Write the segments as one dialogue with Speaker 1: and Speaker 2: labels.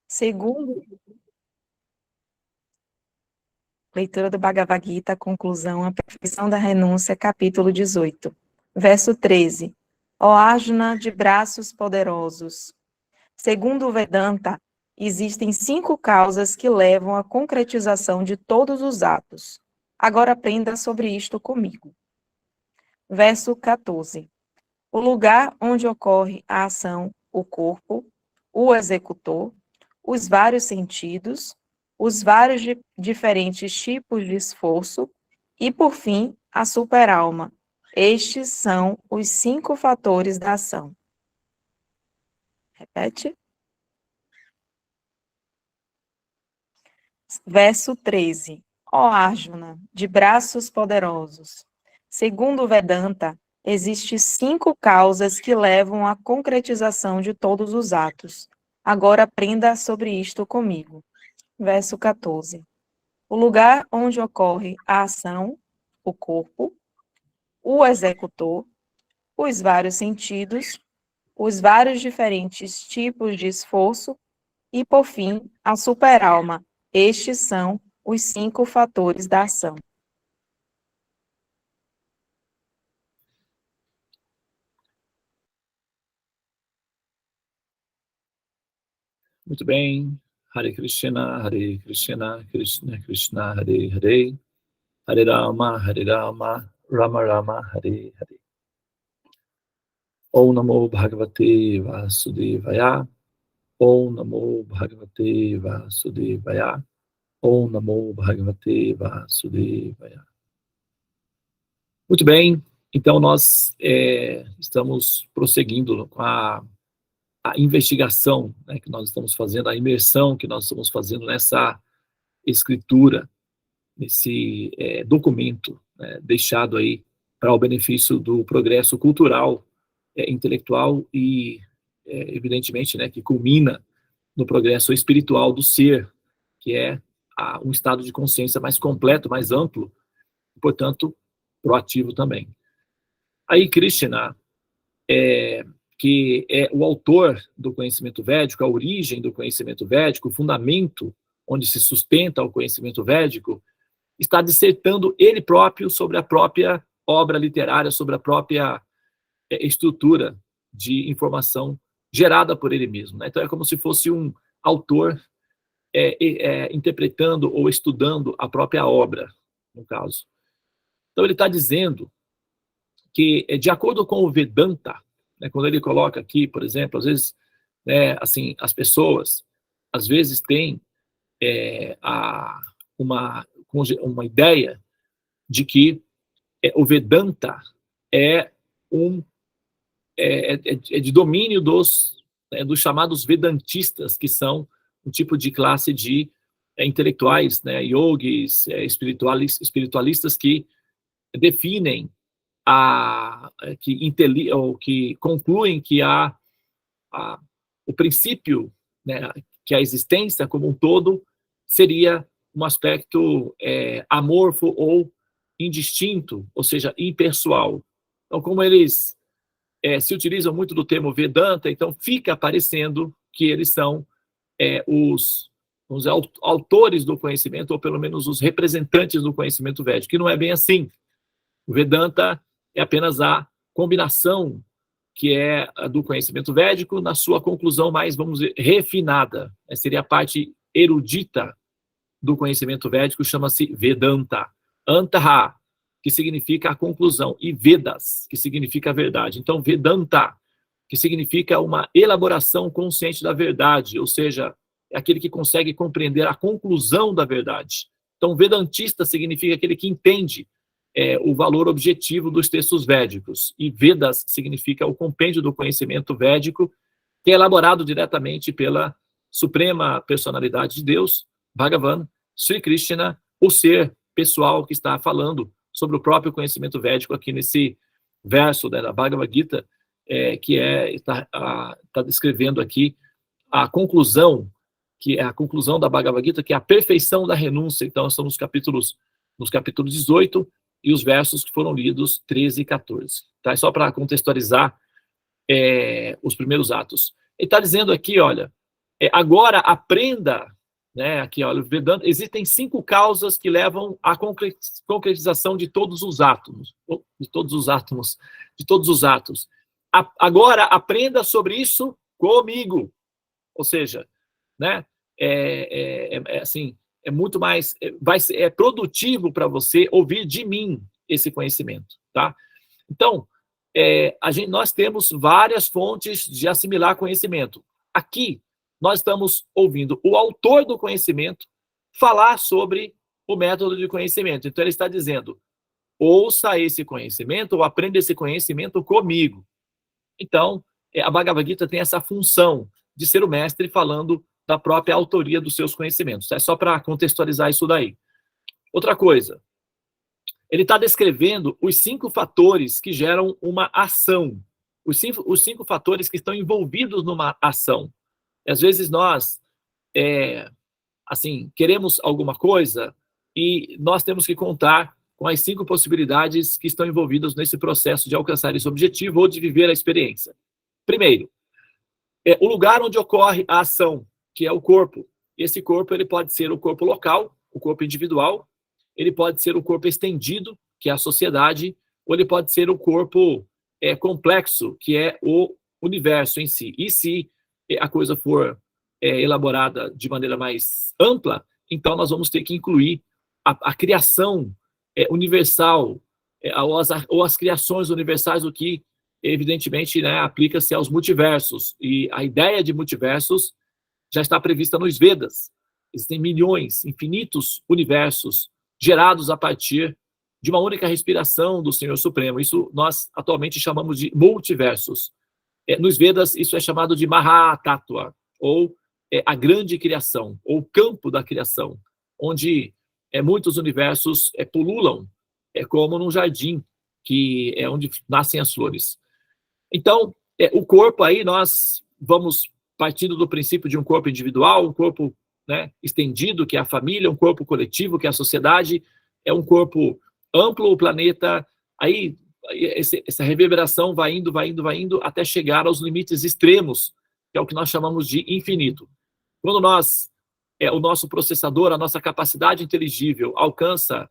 Speaker 1: Segundo, leitura do Bhagavad Gita, conclusão, a perfeição da renúncia, capítulo 18, verso 13. Ó Arjuna de braços poderosos, segundo o Vedanta, existem 5 causas que levam à concretização de todos os atos. Agora aprenda sobre isto comigo. Verso 14. O lugar onde ocorre a ação, o corpo, o executor, os vários sentidos, os vários diferentes tipos de esforço e, por fim, a superalma. Estes são os 5 fatores da ação. Repete. Verso 13. Ó Arjuna, de braços poderosos, segundo o Vedanta, existem 5 causas que levam à concretização de todos os atos. Agora aprenda sobre isto comigo. Verso 14. O lugar onde ocorre a ação, o corpo, o executor, os vários sentidos, os vários diferentes tipos de esforço e, por fim, a superalma. Estes são os 5 fatores da ação.
Speaker 2: Muito bem. Hare Krishna, Krishna Krishna, Hare Hare, Hare Rama, Rama Rama, Hare Hare. Om Namo Bhagavate Vasudevaya, Om Namo Bhagavate Vasudevaya, Om Namo Bhagavate Vasudevaya. Muito bem, então nós estamos prosseguindo com a investigação, né, que nós estamos fazendo, a imersão que nós estamos fazendo nessa escritura, nesse documento, né, deixado aí para o benefício do progresso cultural, intelectual e, evidentemente, né, que culmina no progresso espiritual do ser, que é um estado de consciência mais completo, mais amplo, e, portanto, proativo também. Aí Krishna, que é o autor do conhecimento védico, a origem do conhecimento védico, o fundamento onde se sustenta o conhecimento védico, está dissertando ele próprio sobre a própria obra literária, sobre a própria estrutura de informação gerada por ele mesmo, né? Então é como se fosse um autor interpretando ou estudando a própria obra, no caso. Então ele está dizendo que, de acordo com o Vedanta, né, quando ele coloca aqui, por exemplo, às vezes, né, assim, as pessoas, às vezes têm uma ideia de que o Vedanta é de domínio dos chamados vedantistas, que são um tipo de classe de intelectuais, né, yogis, espiritualistas que definem que concluem que o princípio, né, que a existência como um todo seria um aspecto amorfo ou indistinto, ou seja, impessoal. Então, como eles se utilizam muito do termo Vedanta, então fica parecendo que eles são os autores do conhecimento, ou pelo menos os representantes do conhecimento védico, que não é bem assim. O Vedanta é apenas a combinação que é a do conhecimento védico na sua conclusão mais, vamos dizer, refinada. Seria a parte erudita do conhecimento védico, chama-se Vedanta. Antaha, que significa a conclusão, e Vedas, que significa a verdade. Então, Vedanta, que significa uma elaboração consciente da verdade, ou seja, é aquele que consegue compreender a conclusão da verdade. Então, Vedantista significa aquele que entende o valor objetivo dos textos védicos, e Vedas significa o compêndio do conhecimento védico, que é elaborado diretamente pela suprema personalidade de Deus, Bhagavan, Sri Krishna, o ser pessoal que está falando sobre o próprio conhecimento védico aqui nesse verso, né, da Bhagavad Gita, que está descrevendo aqui a conclusão, que é a conclusão da Bhagavad Gita, que é a perfeição da renúncia. Então, estamos nos capítulos 18 e os versos que foram lidos 13 e 14. Tá? Só para contextualizar os primeiros atos. Ele está dizendo aqui, olha, Agora, aprenda, né, aqui, olha, Vedanta, existem 5 causas que levam à concretização de todos os átomos, de todos os atos. Agora, aprenda sobre isso comigo. Ou seja, né, assim, é muito mais, é produtivo para você ouvir de mim esse conhecimento, tá? Então, nós temos várias fontes de assimilar conhecimento. Aqui, nós estamos ouvindo o autor do conhecimento falar sobre o método de conhecimento. Então, ele está dizendo, ouça esse conhecimento ou aprenda esse conhecimento comigo. Então, a Bhagavad Gita tem essa função de ser o mestre falando da própria autoria dos seus conhecimentos. É só para contextualizar isso daí. Outra coisa, ele está descrevendo os 5 fatores que geram uma ação. Os cinco fatores que estão envolvidos numa ação. E, às vezes nós, assim, queremos alguma coisa e nós temos que contar com as 5 possibilidades que estão envolvidas nesse processo de alcançar esse objetivo ou de viver a experiência. Primeiro, o lugar onde ocorre a ação, que é o corpo. Esse corpo ele pode ser o corpo local, o corpo individual, ele pode ser o corpo estendido, que é a sociedade, ou ele pode ser o corpo complexo, que é o universo em si. E se a coisa for elaborada de maneira mais ampla, então nós vamos ter que incluir a criação universal, ou as criações universais, o que, evidentemente, né, aplica-se aos multiversos. E a ideia de multiversos já está prevista nos Vedas. Existem milhões, infinitos universos gerados a partir de uma única respiração do Senhor Supremo. Isso nós atualmente chamamos de multiversos. Nos Vedas, isso é chamado de Mahatattva, ou a grande criação, ou campo da criação, onde muitos universos pululam, como num jardim, que é onde nascem as flores. Então, o corpo aí, nós vamos partindo do princípio de um corpo individual, um corpo, né, estendido, que é a família, um corpo coletivo, que é a sociedade, é um corpo amplo, o planeta, aí essa reverberação vai indo, até chegar aos limites extremos, que é o que nós chamamos de infinito. Quando o nosso processador, a nossa capacidade inteligível alcança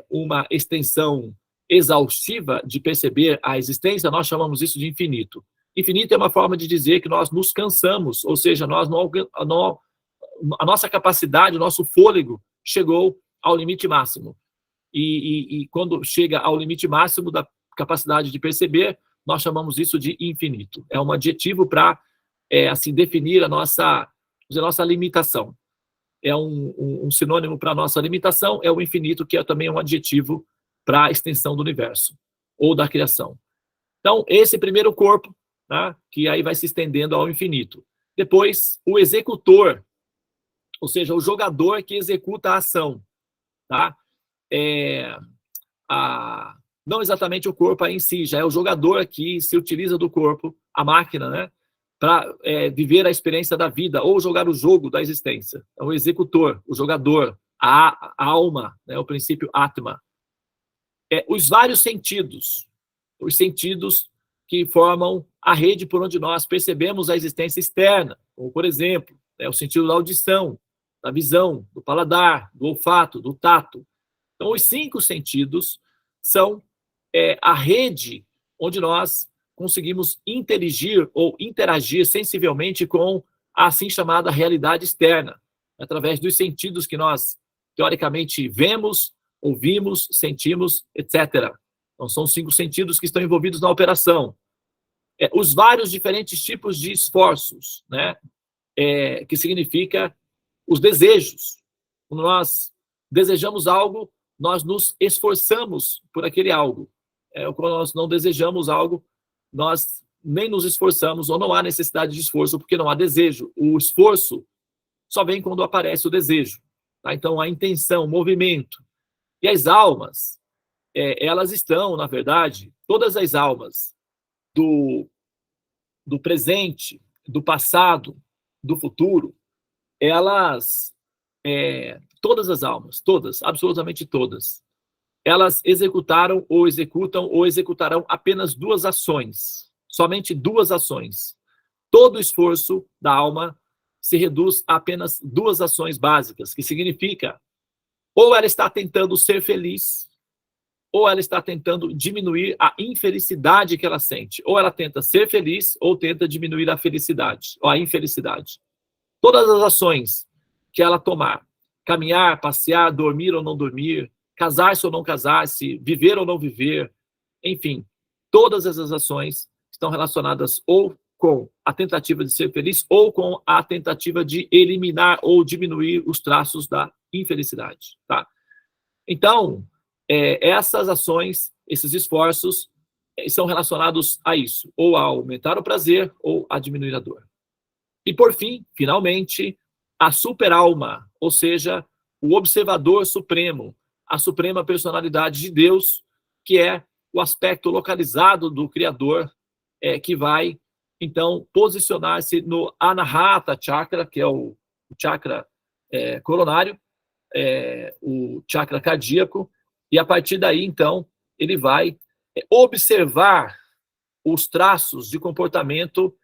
Speaker 2: uma extensão exaustiva de perceber a existência, nós chamamos isso de infinito. Infinito é uma forma de dizer que nós nos cansamos, ou seja, a nossa capacidade, o nosso fôlego chegou ao limite máximo. E quando chega ao limite máximo da capacidade de perceber, nós chamamos isso de infinito. É um adjetivo para assim, definir a nossa limitação. É um sinônimo para a nossa limitação, é o infinito, que é também um adjetivo para a extensão do universo, ou da criação. Então, esse primeiro corpo, tá, que aí vai se estendendo ao infinito. Depois, o executor, ou seja, o jogador que executa a ação. Tá? Não exatamente o corpo aí em si, já é o jogador que se utiliza do corpo, a máquina, né, para viver a experiência da vida, ou jogar o jogo da existência. É o executor, o jogador, a alma, né, o princípio Atma. Os vários sentidos, os sentidos que formam a rede por onde nós percebemos a existência externa, como, por exemplo, o sentido da audição, da visão, do paladar, do olfato, do tato. Então, os 5 sentidos são a rede onde nós conseguimos interagir ou interagir sensivelmente com a assim chamada realidade externa, através dos sentidos que nós, teoricamente, vemos, ouvimos, sentimos, etc. Então, são 5 sentidos que estão envolvidos na operação. Os vários diferentes tipos de esforços, né? Que significa os desejos. Quando nós desejamos algo, nós nos esforçamos por aquele algo. Quando nós não desejamos algo, nós nem nos esforçamos, ou não há necessidade de esforço, porque não há desejo. O esforço só vem quando aparece o desejo. Tá? Então, a intenção, o movimento. E as almas, elas estão, na verdade, todas as almas do presente, do passado, do futuro, elas, todas as almas, todas, absolutamente todas, elas executaram ou executam ou executarão apenas 2 ações, somente 2 ações. Todo o esforço da alma se reduz a apenas duas ações básicas, que significa ou ela está tentando ser feliz, ou ela está tentando diminuir a infelicidade que ela sente. Ou ela tenta ser feliz, ou tenta diminuir a felicidade, ou a infelicidade. Todas as ações que ela tomar, caminhar, passear, dormir ou não dormir, casar-se ou não casar-se, viver ou não viver, enfim, todas essas ações estão relacionadas ou com a tentativa de ser feliz ou com a tentativa de eliminar ou diminuir os traços da infelicidade, tá? Então, essas ações, esses esforços, são relacionados a isso, ou a aumentar o prazer ou a diminuir a dor. E, por fim, finalmente, a superalma, ou seja, o observador supremo, a suprema personalidade de Deus, que é o aspecto localizado do Criador, que vai, então, posicionar-se no Anahata Chakra, que é o chakra coronário, o chakra cardíaco, e a partir daí, então, ele vai observar os traços de comportamento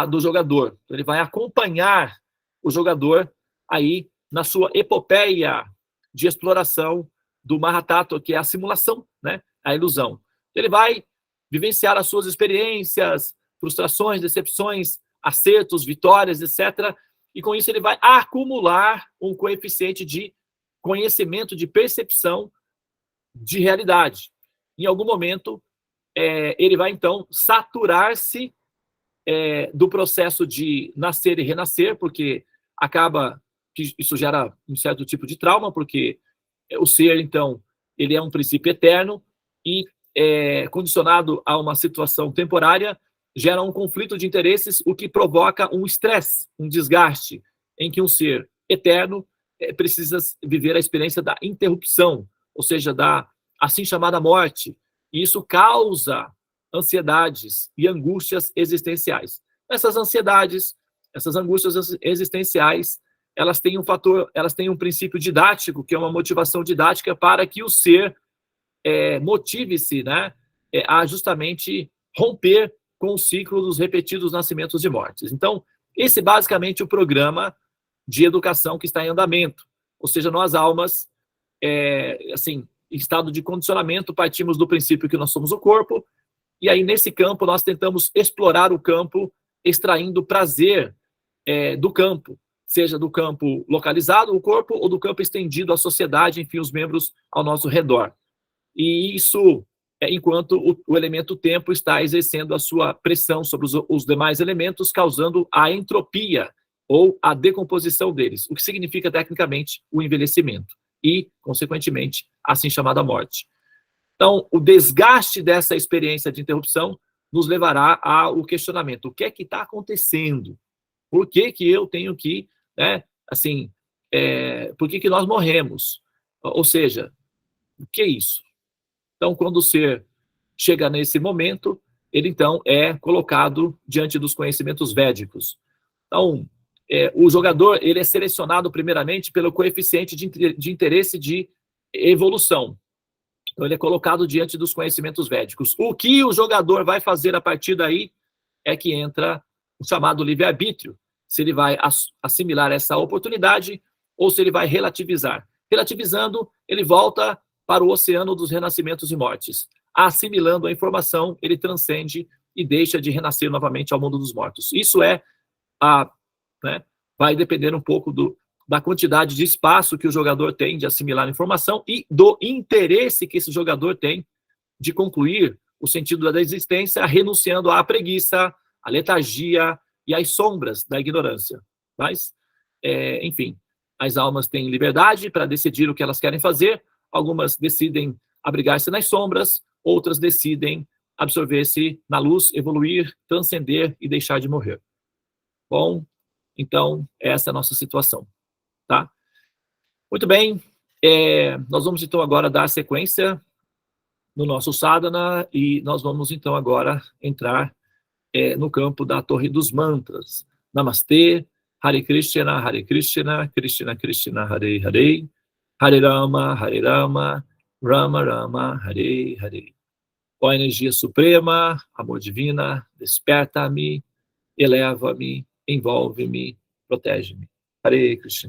Speaker 2: do jogador. Ele vai acompanhar o jogador aí na sua epopeia de exploração do Mahatattva, que é a simulação, né? A ilusão. Ele vai vivenciar as suas experiências, frustrações, decepções, acertos, vitórias, etc. E com isso ele vai acumular um coeficiente de conhecimento, de percepção de realidade. Em algum momento, ele vai, então, saturar-se do processo de nascer e renascer, porque acaba que isso gera um certo tipo de trauma, porque o ser, então, ele é um princípio eterno e, condicionado a uma situação temporária, gera um conflito de interesses, o que provoca um estresse, um desgaste, em que um ser eterno precisa viver a experiência da interrupção, ou seja, da assim chamada morte. E isso causa ansiedades e angústias existenciais. Essas ansiedades, essas angústias existenciais, elas têm um princípio didático, que é uma motivação didática para que o ser motive-se, né, a justamente romper com o ciclo dos repetidos nascimentos e mortes. Então, esse é basicamente o programa de educação que está em andamento. Ou seja, nós almas, assim, em estado de condicionamento, partimos do princípio que nós somos o corpo, e aí nesse campo nós tentamos explorar o campo, extraindo prazer do campo, seja do campo localizado, o corpo, ou do campo estendido à sociedade, enfim, os membros ao nosso redor. E isso, enquanto o elemento tempo está exercendo a sua pressão sobre os demais elementos, causando a entropia ou a decomposição deles, o que significa, tecnicamente, o envelhecimento e, consequentemente, a assim chamada morte. Então, o desgaste dessa experiência de interrupção nos levará ao questionamento: o que é que está acontecendo? Por que que eu tenho que, né, assim, por que que nós morremos? Ou seja, o que é isso? Então, quando o ser chega nesse momento, ele, então, é colocado diante dos conhecimentos védicos. Então, o jogador, ele é selecionado primeiramente pelo coeficiente de interesse de evolução. Então, ele é colocado diante dos conhecimentos védicos. O que o jogador vai fazer a partir daí é que entra o chamado livre-arbítrio, se ele vai assimilar essa oportunidade ou se ele vai relativizar. Relativizando, ele volta para o oceano dos renascimentos e mortes. Assimilando a informação, ele transcende e deixa de renascer novamente ao mundo dos mortos. Isso né, vai depender um pouco da quantidade de espaço que o jogador tem de assimilar a informação e do interesse que esse jogador tem de concluir o sentido da existência, renunciando à preguiça, à letargia e às sombras da ignorância. Mas, enfim, as almas têm liberdade para decidir o que elas querem fazer. Algumas decidem abrigar-se nas sombras, outras decidem absorver-se na luz, evoluir, transcender e deixar de morrer. Bom, então, essa é a nossa situação. Tá? Muito bem, nós vamos então agora dar sequência no nosso sadhana e nós vamos então agora entrar no campo da Torre dos Mantras. Namastê, Hare Krishna, Krishna Krishna, Hare Hare, Hare Rama, Rama Rama, Hare Hare. Ó energia suprema, amor divina, desperta-me, eleva-me, envolve-me protege-me. Hare Krishna.